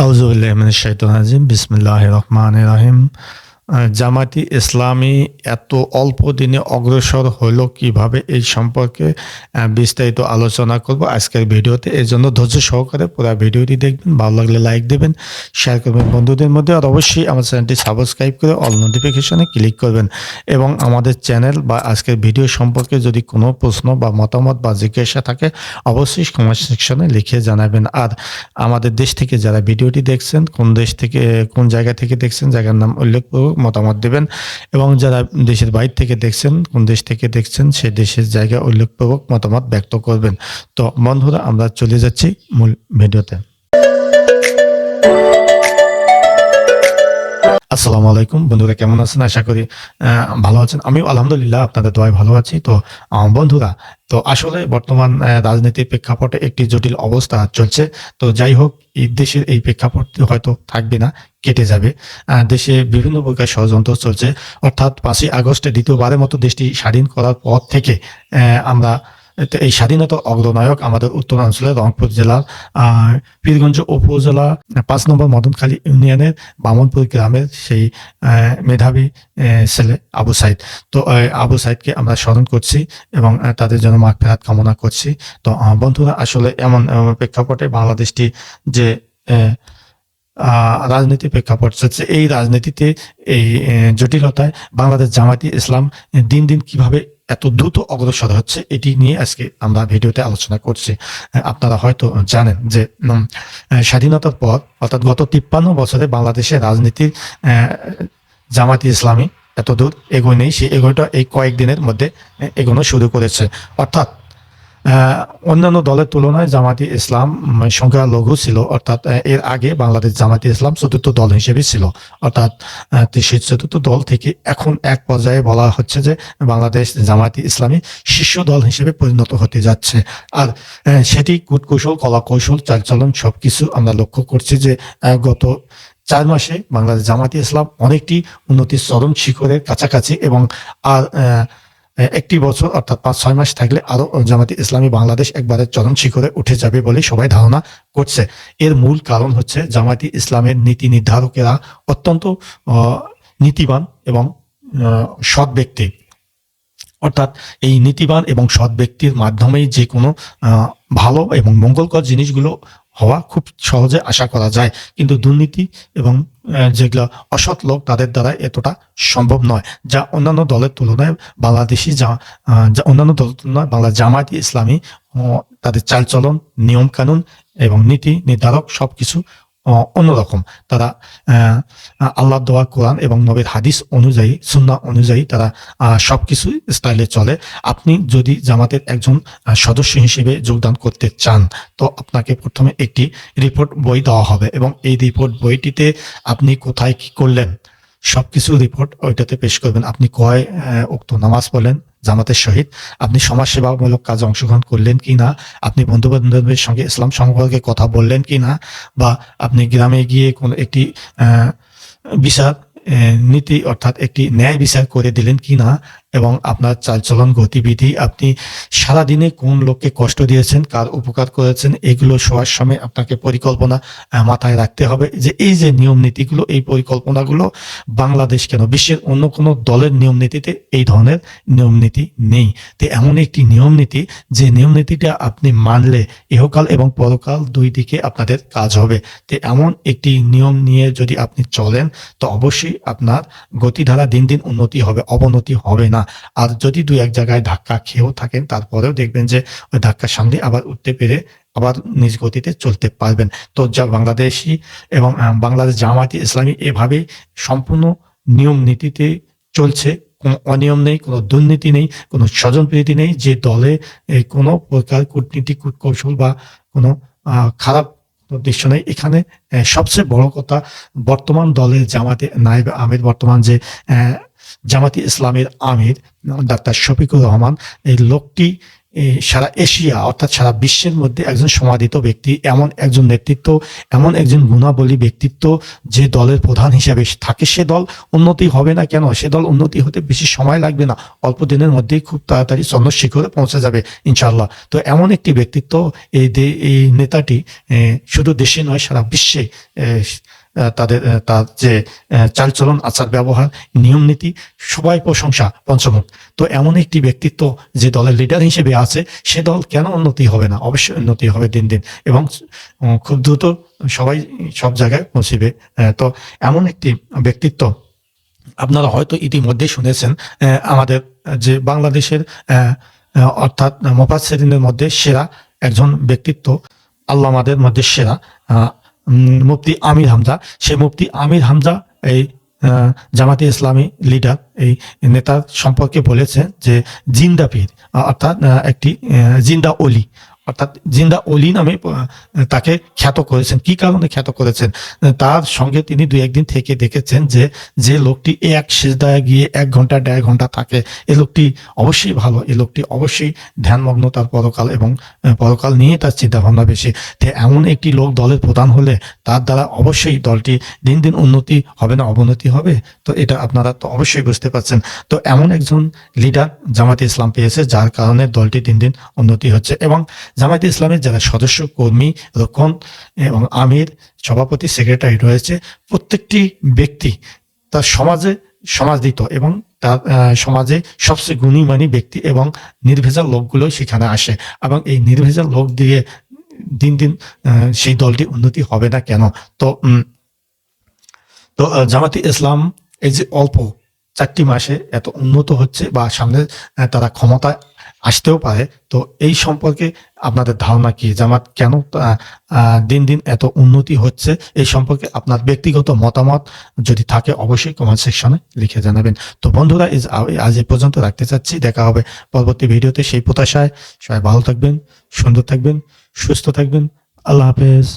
আউযুবিল্লাহি মিনাশ শাইতানির রাজিম। বিসমিল্লাহির রহমানির রহিম। জামায়াতে ইসলামী এত অল্প দিনে অগ্রসর হলো কিভাবে, এই সম্পর্কে বিস্তারিত আলোচনা করব আজকের ভিডিওতে। এজন্য ধৈর্য সহকারে পুরো ভিডিওটি দেখবেন। ভালো লাগলে লাইক দেবেন, শেয়ার করবেন বন্ধুদের মধ্যে, আর অবশ্যই আমার চ্যানেলটি সাবস্ক্রাইব করে অল নোটিফিকেশনে ক্লিক করবেন। এবং আমাদের চ্যানেল বা আজকের ভিডিও সম্পর্কে যদি কোনো প্রশ্ন বা মতামত বা জিজ্ঞাসা থাকে অবশ্যই কমেন্ট সেকশনে লিখে জানাবেন। আর আমাদের দেশ থেকে যারা ভিডিওটি দেখছেন, কোন দেশ থেকে, কোন জায়গা থেকে দেখছেন, জায়গার নাম উল্লেখ করে মতামত দেবেন। এবং যারা দেশের বাইরে থেকে দেখছেন, কোন দেশ থেকে দেখছেন, সে দেশের জায়গা উল্লেখপূর্বক মতামত ব্যক্ত করবেন। তো বন্ধুরা, আমরা চলে যাচ্ছি মূল ভিডিওতে। আসসালামু আলাইকুম বন্ধুরা, কেমন আছেন? আশা করি ভালো আছেন। আমিও আলহামদুলিল্লাহ আপনাদের দোয়ায় ভালো আছি। তো বন্ধুরা, তো আসলে বর্তমান রাজনীতির প্রেক্ষাপটে একটি জটিল অবস্থা চলছে। তো যাই হোক, এই দেশের এই প্রেক্ষাপট হয়তো থাকবে না, কেটে যাবে। দেশে বিভিন্ন প্রকার ষড়যন্ত্র চলছে। অর্থাৎ 5ই আগস্টে দ্বিতীয়বারের মতো দেশটি স্বাধীন করার পর থেকে আমরা এই স্বাধীনতার অগ্রনায়ক আমাদের উত্তরাঞ্চলের রংপুর জেলার পীরগঞ্জ উপজেলা 5 নম্বর মদনখালী ইউনিয়নের বামনপুর গ্রামের সেই মেধাবী ছেলে আবু সাইদ। তো আবু সাইদকে আমরা স্মরণ করছি এবং তাদের জন্য মাগফিরাত কামনা করছি। তো বন্ধুরা, আসলে এমন প্রেক্ষাপটে বাংলাদেশটি যে রাজনীতি প্রেক্ষাপট চলছে, এই রাজনীতিতে এই জটিলতায় বাংলাদেশ জামায়াতে ইসলাম দিন দিন কিভাবে এত দ্রুত অগ্রসর হচ্ছে, এটি নিয়ে আজকে আমরা ভিডিওতে আলোচনা করছি। আপনারা হয়তো জানেন যে স্বাধীনতার পর, অর্থাৎ গত 53 বছরে বাংলাদেশের রাজনীতির জামায়াতে ইসলামী এত দূর এগোয় নেই। সেই এগোটা এই কয়েকদিনের মধ্যে এগোনো শুরু করেছে। অর্থাৎ অন্যান্য দলের তুলনায় জামায়াতে ইসলাম সংখ্যা লঘু ছিল। অর্থাৎ এর আগে বাংলাদেশ জামায়াতে ইসলাম চতুর্থ দল হিসেবে ছিল। অর্থাৎ সেই চতুর্থ দল থেকে এখন এক পর্যায়ে বলা হচ্ছে যে বাংলাদেশ জামায়াতে ইসলামী শীর্ষ দল হিসেবে পরিণত হতে যাচ্ছে। আর সেটি কূটকৌশল, কলা কৌশল, চালচলন সবকিছু আমরা লক্ষ্য করছি যে গত 4 মাসে বাংলাদেশ জামায়াতে ইসলাম অনেকটি উন্নতির চরম শিখরের কাছাকাছি। এবং আর একটি বছর অর্থাৎ 5-6 মাস থাকলে আরো জামায়াতে ইসলামী বাংলাদেশ একবারে চরম শিখরে উঠে যাবে বলে সবাই ধারণা করছে। এর মূল কারণ হচ্ছে জামায়াতে ইসলামের নীতি নির্ধারকেরা অত্যন্ত নীতিবান এবং সৎ ব্যক্তি। অর্থাৎ এই নীতিবান এবং সৎ ব্যক্তির মাধ্যমেই যে কোনো ভালো এবং মঙ্গলকর জিনিসগুলো হওয়া খুব সহজে আশা করা যায়। কিন্তু দুর্নীতি এবং যেগুলো অসৎ লোক, তাদের দ্বারা এতটা সম্ভব নয়। যা অন্যান্য দলের তুলনায় বাংলাদেশি অন্যান্য দলের তুলনায় বাংলা জামায়াতে ইসলামী তাদের চালচলন, নিয়ম কানুন এবং নীতি নির্ধারক সবকিছু অন্যরকম। তারা আল্লাহ দোয়া, কোরআন এবং নবীর হাদিস অনুযায়ী, সুন্নাহ অনুযায়ী তারা সবকিছু স্টাইলে চলে। আপনি যদি জামাতের একজন সদস্য হিসেবে যোগদান করতে চান, তো আপনাকে প্রথমে একটি রিপোর্ট বই দেওয়া হবে এবং এই রিপোর্ট বইটিতে আপনি কোথায় কি করলেন সবকিছু রিপোর্ট ওইটাতে পেশ করবেন। আপনি কয় উক্ত নামাজ পড়লেন জামাতের সহিত, আপনি সমাজসেবামূলক কাজে অংশগ্রহণ করলেন কি না, আপনি বন্ধু বান্ধবের সঙ্গে ইসলাম সম্পর্কে কথা বললেন কি না, বা আপনি গ্রামে গিয়ে কোনো একটি বিচার নীতি অর্থাৎ একটি ন্যায় বিচার করে দিলেন কি না, এবং আপনার চালচলন, গতিবিধি, আপনি সারাদিনে কোন লোককে কষ্ট দিয়েছেন, কার উপকার করেছেন, এগুলো শোয়ার সময় আপনাকে পরিকল্পনা মাথায় রাখতে হবে। যে এই যে নিয়ম নীতিগুলো, এই পরিকল্পনাগুলো বাংলাদেশ কেন বিশ্বের অন্য কোনো দলের নিয়ম নীতিতে এই ধরনের নিয়ম নীতি নেই। তো এমন একটি নিয়ম নীতি, যে নিয়ম নীতিটা আপনি মানলে ইহকাল এবং পরকাল দুই দিকে আপনাদের কাজ হবে। তো এমন একটি নিয়ম নিয়ে যদি আপনি চলেন, তো অবশ্যই আপনার গতিধারা দিন দিন উন্নতি হবে, অবনতি হবে না। আর যদি 2-1 জায়গায় ধাক্কা খেয়েও থাকেন, তারপরেও দেখবেন যে ওই ধাক্কার সামনে আবার উঠতে পেরে আবার নিজ গতিতে চলতে পারবেন। তো যা বাংলাদেশি এবং বাংলাদেশ জামায়াতে ইসলামী এভাবেই সম্পূর্ণ নিয়ম নীতিতে চলছে। কোনো অনিয়ম নেই, কোনো দুর্নীতি নেই, কোনো স্বজনপ্রীতি নেই। যে দলে কোনো প্রকার কূটনীতি, কূটকৌশল বা কোনো খারাপ উদ্দেশ্য নেই। এখানে সবচেয়ে বড় কথা, বর্তমান দলের জামাতে নায়েব আমির, বর্তমান যে জামায়াতে ইসলামের আমির ডাক্তার শফিকুর রহমান, এই লোকটি সারা এশিয়া অর্থাৎ সারা বিশ্বের মধ্যে একজন সমাদিত ব্যক্তি, এমন একজন নেতৃত্ব, এমন একজন গুণাবলী ব্যক্তিত্ব, যে দলের প্রধান হিসাবে থাকে সে দল উন্নতি হবে না কেন? সে দল উন্নতি হতে বেশি সময় লাগবে না, অল্প দিনের মধ্যেই খুব তাড়াতাড়ি চন্দ্রশিখরে পৌঁছে যাবে ইনশাআল্লাহ। তো এমন একটি ব্যক্তিত্ব, এই নেতাটি শুধু দেশে নয় সারা বিশ্বে তার যে চালচলন, আচার ব্যবহার, নিয়ম নীতি, সবাই প্রশংসা পঞ্চমুখ। তো এমন একটি ব্যক্তিত্ব যে দলের লিডার হিসেবে আছে, সে দল কেন উন্নতি হবে না? অবশ্যই উন্নতি হবে দিন দিন, এবং খুব দ্রুত সবাই সব জায়গায় পৌঁছিবে। তো এমন একটি ব্যক্তিত্ব আপনারা হয়তো ইতিমধ্যেই শুনেছেন, আমাদের যে বাংলাদেশের অর্থাৎ মুফাসসিরিনের মধ্যে সেরা একজন ব্যক্তিত্ব, আল্লামাদের মধ্যে সেরা মুফতি আমির হামজা। সে মুফতি আমির হামজা এই জামাতে ইসলামী লিডার, এই নেতার সম্পর্কে বলেছেন যে জিন্দা পীর, অর্থাৎ একটি জিন্দা অলি, অর্থাৎ জিন্দা অলি নামে তাকে খ্যাত করেছেন। কি কারণে খ্যাত করেছেন? তার সঙ্গে তিনি 2-1 দিন থেকে দেখেছেন যে লোকটি এক সিজদায় গিয়ে 1 ঘন্টা 1.5 ঘন্টা থাকে, এ লোকটি অবশ্যই ভালো, এ লোকটি অবশ্যই ধ্যানমগ্ন, তার পরকাল এবং পরকাল নিয়ে তার চিন্তাভাবনা বেশি। তো এমন একটি লোক দলের প্রধান হলে তার দ্বারা অবশ্যই দলটি দিন দিন উন্নতি হবে না অবনতি হবে। তো এটা আপনারা তো অবশ্যই বুঝতে পারছেন। তো এমন একজন লিডার জামাতে ইসলাম পেয়েছে, যার কারণে দলটি দিন দিন উন্নতি হচ্ছে। এবং জামায়াতে ইসলামের যারা সদস্য, কর্মী, রক্ষণ এবং আমির, সভাপতি, সেক্রেটারি রয়েছে, প্রত্যেকটি ব্যক্তি তার সমাদৃত এবং তার সমাজে সবচেয়ে গুণীমানী ব্যক্তি এবং নির্ভেজাল লোকগুলো সেখানে আসে। এবং এই নির্ভেজাল লোক দিয়ে দিন দিন সেই দলটি উন্নতি হবে না কেন? তো জামাতে ইসলাম এই যে অল্প 4টি মাসে এত উন্নত হচ্ছে, বা সামনে তারা ক্ষমতায় আসতেও পারে, তো এই সম্পর্কে আপনাদের ধারণা কি? জামাত কেন দিন দিন এত উন্নতি হচ্ছে? এই সম্পর্কে আপনার ব্যক্তিগত মতামত যদি থাকে অবশ্যই কমেন্ট সেকশনে লিখে জানাবেন। তো বন্ধুরা, আজ এই পর্যন্ত রাখতে চাচ্ছি। দেখা হবে পরবর্তী ভিডিওতে, সেই প্রত্যাশায় সবাই ভালো থাকবেন, সুন্দর থাকবেন, সুস্থ থাকবেন। আল্লাহ হাফেজ।